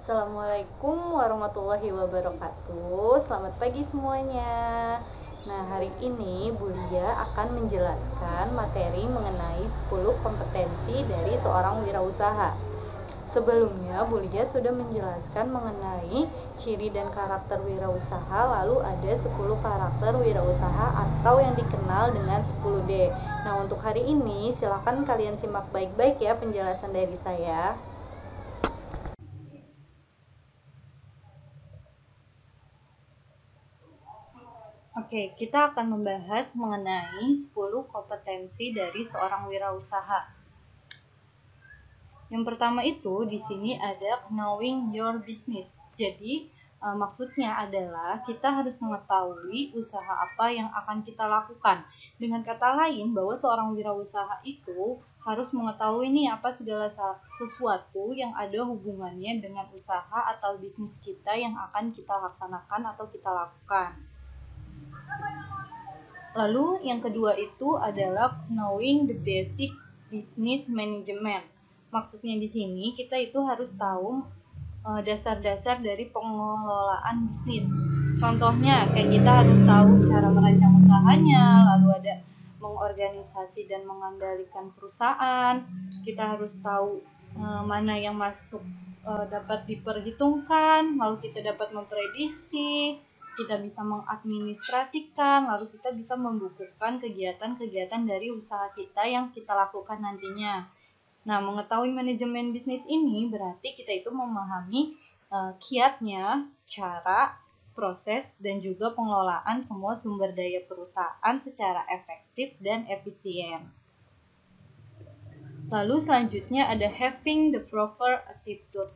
Assalamualaikum warahmatullahi wabarakatuh. Selamat pagi semuanya. Nah, hari ini Bu Lia akan menjelaskan materi mengenai 10 kompetensi dari seorang wirausaha. Sebelumnya Bu Lia sudah menjelaskan mengenai ciri dan karakter wirausaha, lalu ada 10 karakter wirausaha atau yang dikenal dengan 10D. Nah, untuk hari ini silakan kalian simak baik-baik ya penjelasan dari saya. Oke, kita akan membahas mengenai 10 kompetensi dari seorang wirausaha. Yang pertama itu di sini ada knowing your business. Jadi, maksudnya adalah kita harus mengetahui usaha apa yang akan kita lakukan. Dengan kata lain, bahwa seorang wirausaha itu harus mengetahui nih apa segala sesuatu yang ada hubungannya dengan usaha atau bisnis kita yang akan kita laksanakan atau kita lakukan. Lalu yang kedua itu adalah knowing the basic business management. Maksudnya di sini kita itu harus tahu dasar-dasar dari pengelolaan bisnis. Contohnya kayak kita harus tahu cara merancang usahanya, lalu ada mengorganisasi dan mengendalikan perusahaan. Kita harus tahu mana yang masuk dapat diperhitungkan, lalu kita dapat memprediksi, kita bisa mengadministrasikan, lalu kita bisa membukukan kegiatan-kegiatan dari usaha kita yang kita lakukan nantinya. Nah, mengetahui manajemen bisnis ini berarti kita itu memahami kiatnya, cara, proses, dan juga pengelolaan semua sumber daya perusahaan secara efektif dan efisien. Lalu selanjutnya ada having the proper attitude.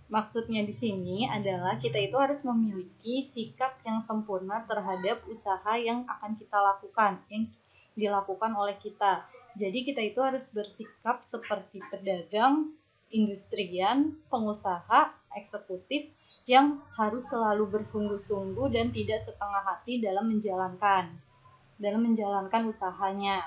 Maksudnya di sini adalah kita itu harus memiliki sikap yang sempurna terhadap usaha yang akan kita lakukan, yang dilakukan oleh kita. Jadi kita itu harus bersikap seperti pedagang, industrian, pengusaha, eksekutif yang harus selalu bersungguh-sungguh dan tidak setengah hati dalam menjalankan usahanya.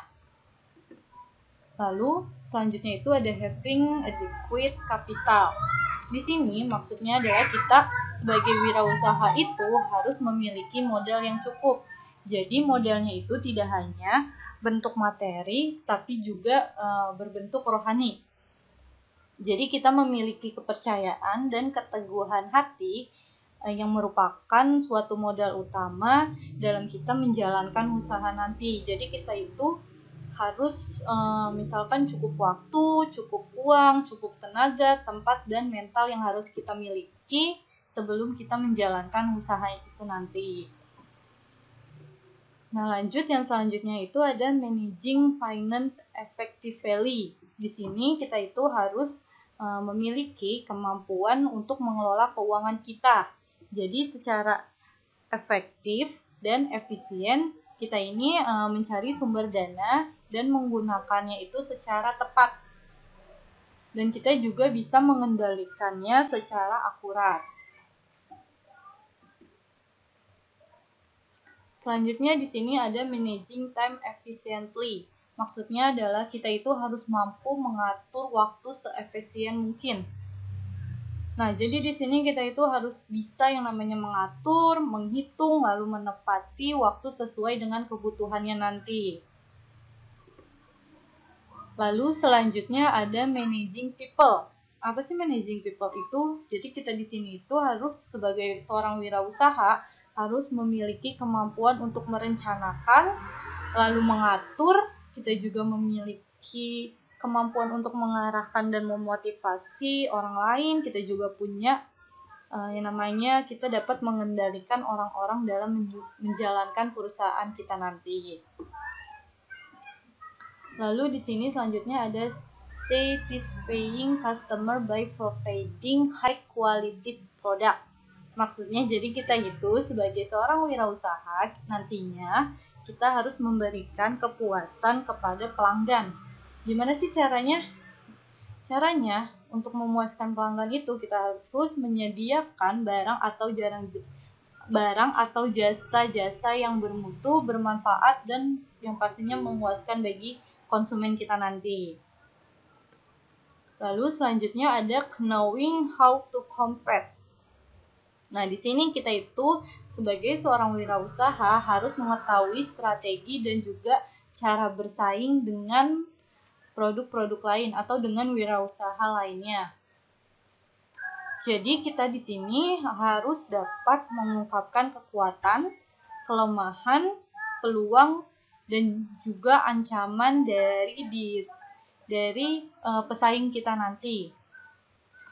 Lalu selanjutnya itu ada having adequate capital. Di sini maksudnya adalah kita sebagai wirausaha itu harus memiliki modal yang cukup. Jadi modalnya itu tidak hanya bentuk materi, tapi juga berbentuk rohani. Jadi kita memiliki kepercayaan dan keteguhan hati yang merupakan suatu modal utama dalam kita menjalankan usaha nanti. Jadi kita itu harus misalkan cukup waktu, cukup uang, cukup tenaga, tempat, dan mental yang harus kita miliki sebelum kita menjalankan usaha itu nanti. Nah, lanjut yang selanjutnya itu ada managing finance effectively. Di sini kita itu harus memiliki kemampuan untuk mengelola keuangan kita. Jadi secara efektif dan efisien kita ini mencari sumber dana dan menggunakannya itu secara tepat. Dan kita juga bisa mengendalikannya secara akurat. Selanjutnya di sini ada managing time efficiently. Maksudnya adalah kita itu harus mampu mengatur waktu seefisien mungkin. Nah, jadi di sini kita itu harus bisa yang namanya mengatur, menghitung, lalu menepati waktu sesuai dengan kebutuhannya nanti. Lalu selanjutnya ada managing people. Apa sih managing people itu? Jadi kita di sini itu harus sebagai seorang wirausaha harus memiliki kemampuan untuk merencanakan, lalu mengatur. Kita juga memiliki kemampuan untuk mengarahkan dan memotivasi orang lain. Kita juga punya yang namanya kita dapat mengendalikan orang-orang dalam menjalankan perusahaan kita nanti. Lalu di sini selanjutnya ada satisfying customer by providing high quality product. Maksudnya jadi kita itu sebagai seorang wirausaha nantinya kita harus memberikan kepuasan kepada pelanggan. Gimana sih caranya? Caranya untuk memuaskan pelanggan itu kita harus menyediakan barang atau barang atau jasa-jasa yang bermutu, bermanfaat, dan yang pastinya memuaskan bagi konsumen kita nanti. Lalu selanjutnya ada knowing how to compete. Nah, di sini kita itu sebagai seorang wirausaha harus mengetahui strategi dan juga cara bersaing dengan produk-produk lain atau dengan wirausaha lainnya. Jadi kita di sini harus dapat mengungkapkan kekuatan, kelemahan, peluang, dan juga ancaman dari pesaing kita nanti.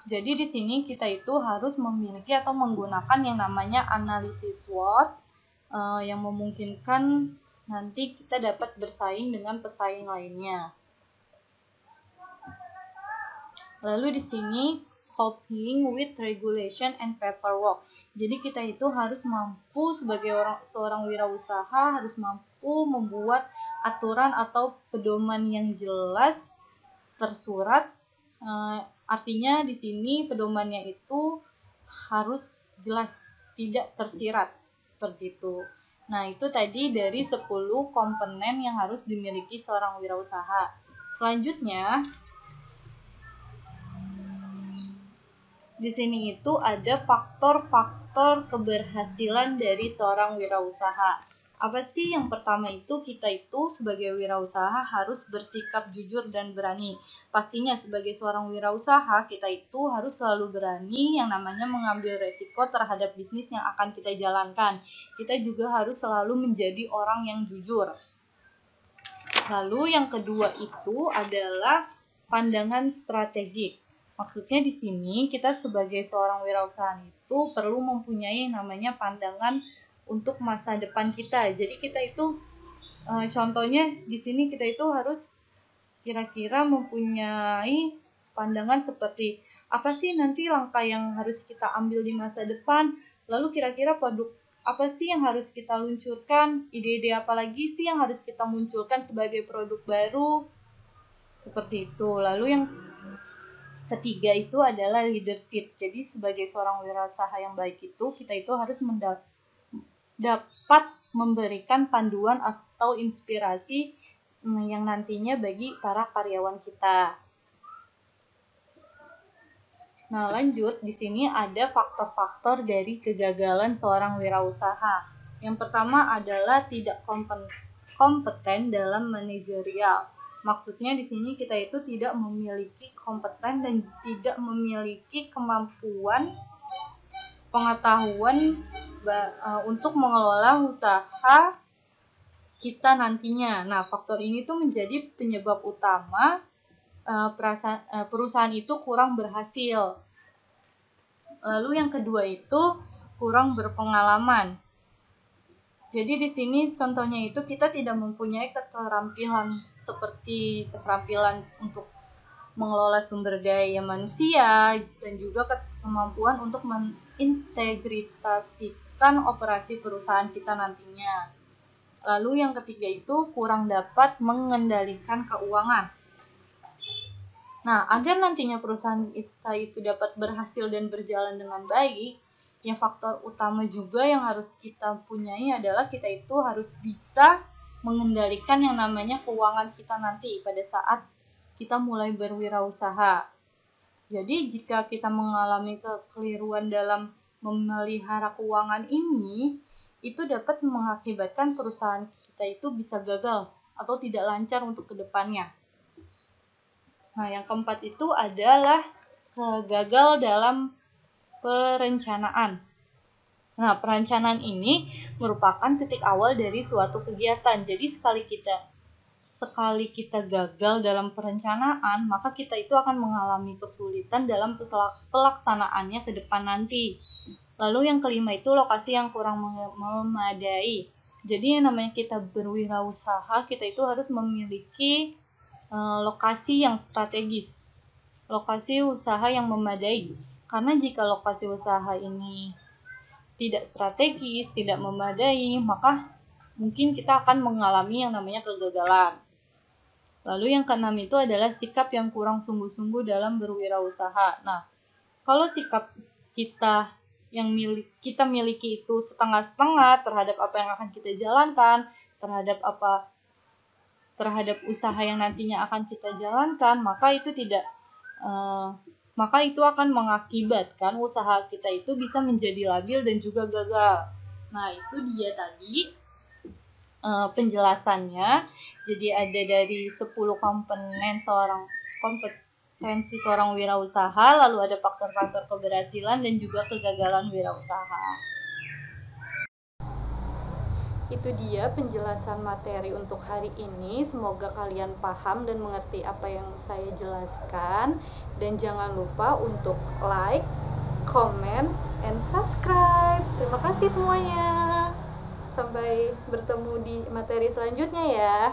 Jadi di sini kita itu harus memiliki atau menggunakan yang namanya analisis SWOT yang memungkinkan nanti kita dapat bersaing dengan pesaing lainnya. Lalu di sini coping with regulation and paperwork. Jadi kita itu harus mampu sebagai seorang wirausaha harus mampu membuat aturan atau pedoman yang jelas tersurat. Artinya di sini pedomannya itu harus jelas, tidak tersirat seperti itu. Nah, itu tadi dari 10 komponen yang harus dimiliki seorang wirausaha. Selanjutnya di sini itu ada faktor-faktor keberhasilan dari seorang wirausaha. Apa sih? Yang pertama itu kita itu sebagai wirausaha harus bersikap jujur dan berani. Pastinya sebagai seorang wirausaha kita itu harus selalu berani yang namanya mengambil resiko terhadap bisnis yang akan kita jalankan. Kita juga harus selalu menjadi orang yang jujur. Lalu yang kedua itu adalah pandangan strategik. Maksudnya di sini kita sebagai seorang wirausaha itu perlu mempunyai namanya pandangan untuk masa depan kita. Jadi kita itu contohnya di sini kita itu harus kira-kira mempunyai pandangan seperti apa sih nanti langkah yang harus kita ambil di masa depan, lalu kira-kira produk apa sih yang harus kita luncurkan, ide-ide apa lagi sih yang harus kita munculkan sebagai produk baru, seperti itu. Lalu yang ketiga itu adalah leadership. Jadi sebagai seorang wirausaha yang baik itu kita itu harus dapat memberikan panduan atau inspirasi yang nantinya bagi para karyawan kita. Nah, lanjut di sini ada faktor-faktor dari kegagalan seorang wirausaha. Yang pertama adalah tidak kompeten dalam manajerial. Maksudnya di sini kita itu tidak memiliki kompeten dan tidak memiliki kemampuan pengetahuan untuk mengelola usaha kita nantinya. Nah, faktor ini tuh menjadi penyebab utama perusahaan itu kurang berhasil. Lalu yang kedua itu kurang berpengalaman. Jadi di sini contohnya itu kita tidak mempunyai keterampilan seperti keterampilan untuk mengelola sumber daya manusia dan juga kemampuan untuk mengintegritasikan operasi perusahaan kita nantinya. Lalu yang ketiga itu kurang dapat mengendalikan keuangan. Nah, agar nantinya perusahaan kita itu dapat berhasil dan berjalan dengan baik, yang faktor utama juga yang harus kita punyai adalah kita itu harus bisa mengendalikan yang namanya keuangan kita nanti pada saat kita mulai berwirausaha. Jadi jika kita mengalami kekeliruan dalam memelihara keuangan ini, itu dapat mengakibatkan perusahaan kita itu bisa gagal atau tidak lancar untuk kedepannya. Nah, yang keempat itu adalah gagal dalam perencanaan. Nah, perencanaan ini merupakan titik awal dari suatu kegiatan. Jadi sekali kita gagal dalam perencanaan, maka kita itu akan mengalami kesulitan dalam pelaksanaannya ke depan nanti. Lalu yang kelima itu lokasi yang kurang memadai. Jadi yang namanya kita berwirausaha, kita itu harus memiliki lokasi yang strategis, lokasi usaha yang memadai. Karena jika lokasi usaha ini tidak strategis, tidak memadai, maka mungkin kita akan mengalami yang namanya kegagalan. Lalu yang keenam itu adalah sikap yang kurang sungguh-sungguh dalam berwirausaha. Nah, kalau sikap kita yang kita miliki itu setengah-setengah terhadap apa yang akan kita jalankan, terhadap usaha yang nantinya akan kita jalankan, maka itu akan mengakibatkan usaha kita itu bisa menjadi labil dan juga gagal. Nah, itu dia tadi penjelasannya. Jadi ada dari 10 kompetensi seorang wirausaha, lalu ada faktor-faktor keberhasilan dan juga kegagalan wirausaha. Itu dia penjelasan materi untuk hari ini. Semoga kalian paham dan mengerti apa yang saya jelaskan. Dan jangan lupa untuk like, comment, and subscribe. Terima kasih semuanya. Sampai bertemu di materi selanjutnya ya.